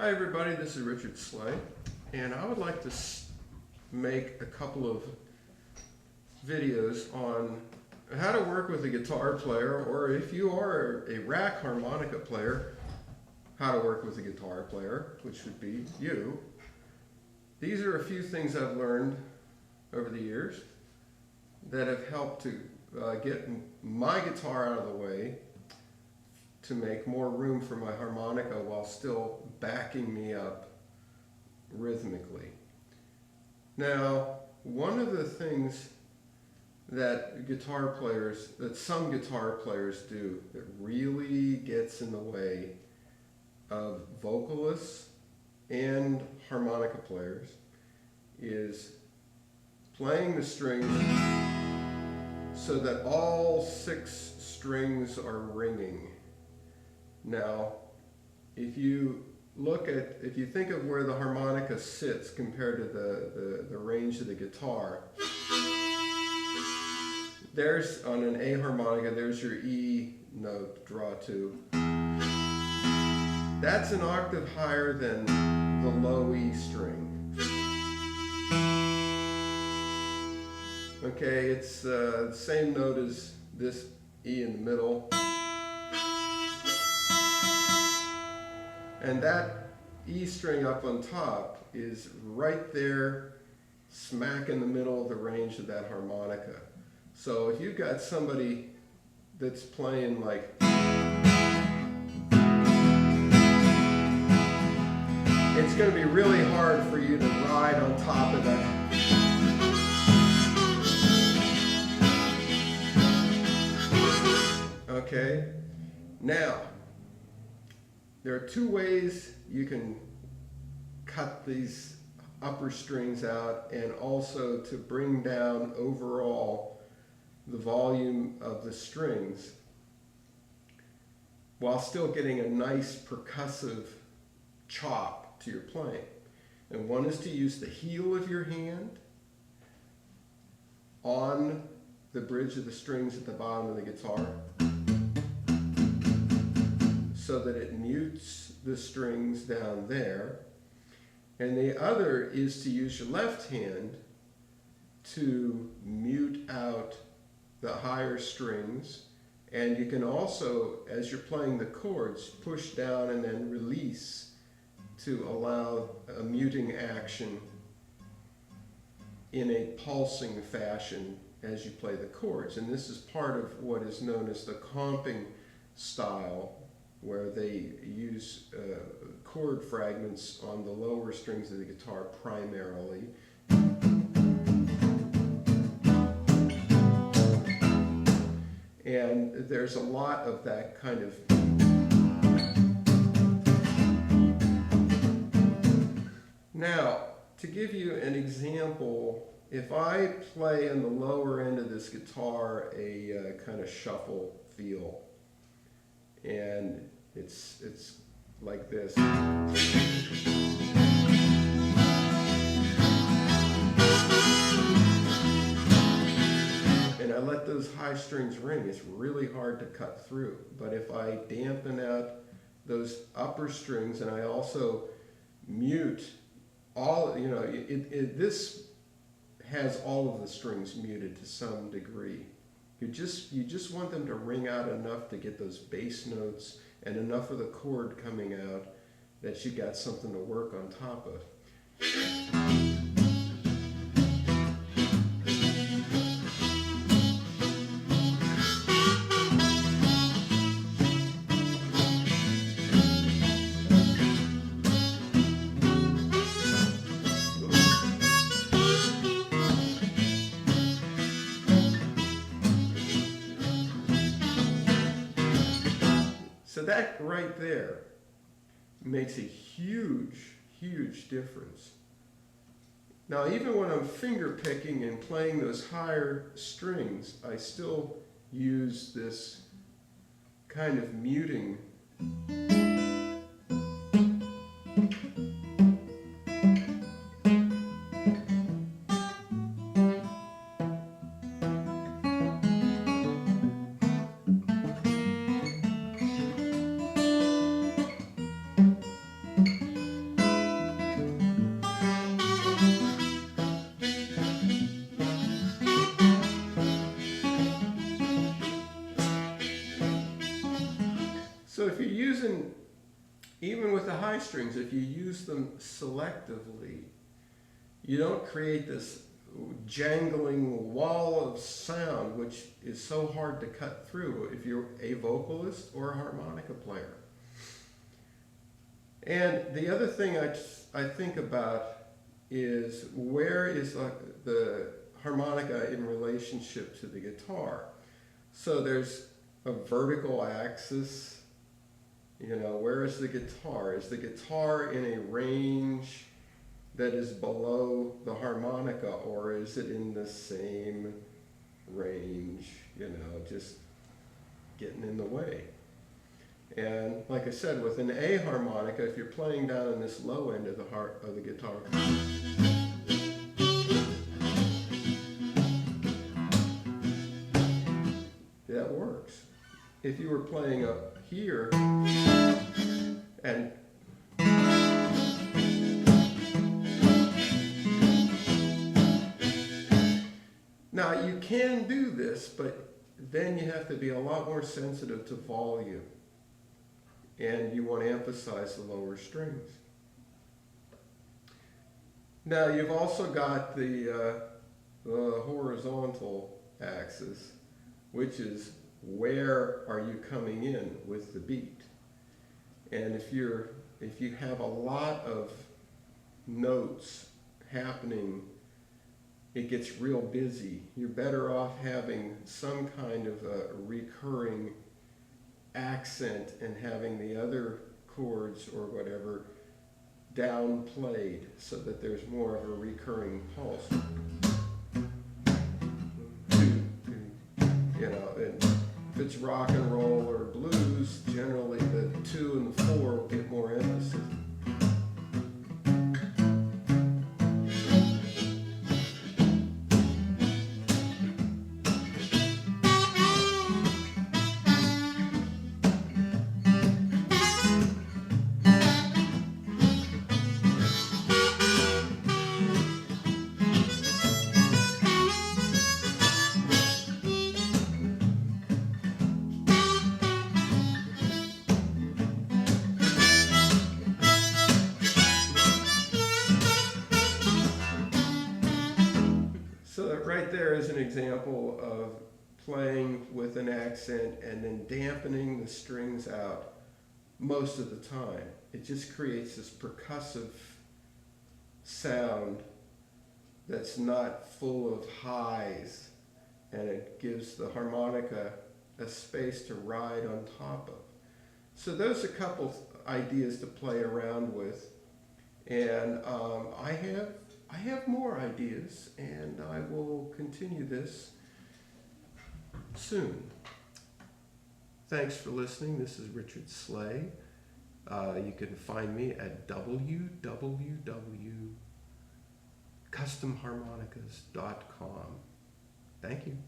Hi everybody, this is Richard Slay, and I would like to make a couple of videos on how to work with a guitar player, or if you are a rack harmonica player, how to work with a guitar player, which would be you. These are a few things I've learned over the years that have helped to get my guitar out of the way to make more room for my harmonica while still backing me up rhythmically. Now, one of the things that some guitar players do that really gets in the way of vocalists and harmonica players is playing the strings so that all 6 strings are ringing. Now, if you think of where the harmonica sits compared to the range of the guitar, there's on an A harmonica, there's your E note, draw 2. That's an octave higher than the low E string. Okay, it's the same note as this E in the middle. And that E string up on top is right there, smack in the middle of the range of that harmonica. So if you've got somebody that's playing like, it's going to be really hard for you to ride on top of that. Okay, now, there are 2 ways you can cut these upper strings out and also to bring down overall the volume of the strings while still getting a nice percussive chop to your playing. And one is to use the heel of your hand on the bridge of the strings at the bottom of the guitar, so that it mutes the strings down there. And the other is to use your left hand to mute out the higher strings. And you can also, as you're playing the chords, push down and then release to allow a muting action in a pulsing fashion as you play the chords. And this is part of what is known as the comping style, where they use chord fragments on the lower strings of the guitar primarily. And there's a lot of that kind of. Now, to give you an example, if I play on the lower end of this guitar a kind of shuffle feel, and it's like this. And I let those high strings ring, it's really hard to cut through. But if I dampen out those upper strings and I also mute all, this has all of the strings muted to some degree. You just want them to ring out enough to get those bass notes and enough of the chord coming out that you got something to work on top of. So that right there makes a huge, huge difference. Now, even when I'm finger picking and playing those higher strings, I still use this kind of muting. So if you're using, even with the high strings, if you use them selectively, you don't create this jangling wall of sound which is so hard to cut through if you're a vocalist or a harmonica player. And the other thing I think about is, where is the harmonica in relationship to the guitar? So there's a vertical axis, you know, where is the guitar? Is the guitar in a range that is below the harmonica, or is it in the same range, you know, just getting in the way? And like I said, with an A harmonica, if you're playing down in this low end of the guitar, that works. If you were playing up here and now you can do this, but then you have to be a lot more sensitive to volume, and you want to emphasize the lower strings. Now you've also got the horizontal axis, which is where are you coming in with the beat. And if you have a lot of notes happening, it gets real busy. You're better off having some kind of a recurring accent and having the other chords or whatever downplayed so that there's more of a recurring pulse. You know, and if it's rock and roll or blues, generally the 2 and the 4 will get more emphasis. So that right there is an example of playing with an accent and then dampening the strings out most of the time. It just creates this percussive sound that's not full of highs, and it gives the harmonica a space to ride on top of. So those are a couple ideas to play around with, and I have more ideas, and I will continue this soon. Thanks for listening. This is Richard Slay. You can find me at www.customharmonicas.com. Thank you.